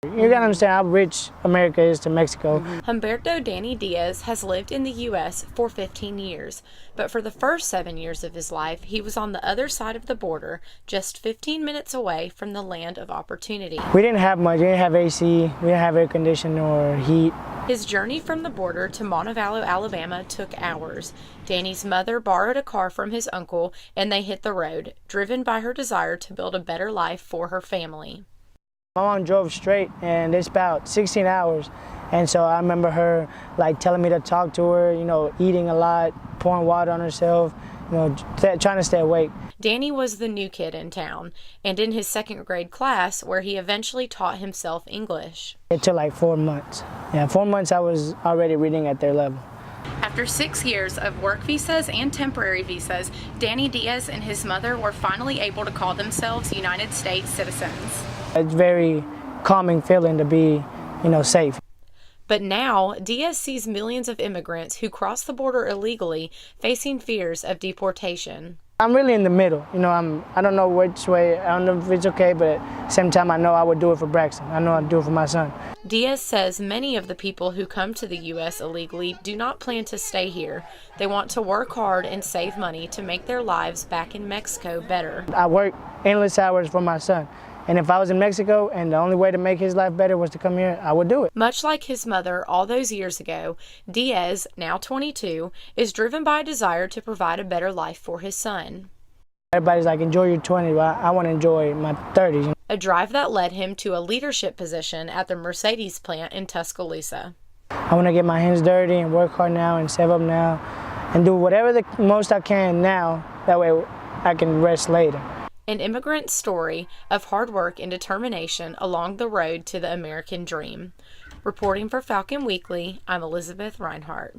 You gotta understand how rich America is to Mexico. Humberto Danny Diaz has lived in the U.S. for 15 years, but for the first 7 years of his life, he was on the other side of the border, just 15 minutes away from the land of opportunity. We didn't have much. We didn't have AC. We didn't have air conditioning or heat. His journey from the border to Montevallo, Alabama took hours. Danny's mother borrowed a car from his uncle, and they hit the road, driven by her desire to build a better life for her family. My mom drove straight, and it's about 16 hours. And so I remember her like telling me to talk to her, eating a lot, pouring water on herself, trying to stay awake. Danny was the new kid in town, and in his second grade class, where he eventually taught himself English. It took like 4 months. Yeah, 4 months I was already reading at their level. After 6 years of work visas and temporary visas, Danny Diaz and his mother were finally able to call themselves United States citizens. It's very calming feeling to be, safe. But now, Diaz sees millions of immigrants who cross the border illegally facing fears of deportation. I'm really in the middle. I don't know which way. I don't know if it's okay, but at the same time, I know I would do it for Braxton. I know I'd do it for my son. Diaz says many of the people who come to the U.S. illegally do not plan to stay here. They want to work hard and save money to make their lives back in Mexico better. I work endless hours for my son. And if I was in Mexico and the only way to make his life better was to come here, I would do it. Much like his mother all those years ago, Diaz, now 22, is driven by a desire to provide a better life for his son. Everybody's like, enjoy your 20s, but I want to enjoy my 30s. A drive that led him to a leadership position at the Mercedes plant in Tuscaloosa. I want to get my hands dirty and work hard now and save up now and do whatever the most I can now. That way I can rest later. An immigrant story of hard work and determination along the road to the American dream. Reporting for Falcon Weekly, I'm Elizabeth Rhinehart.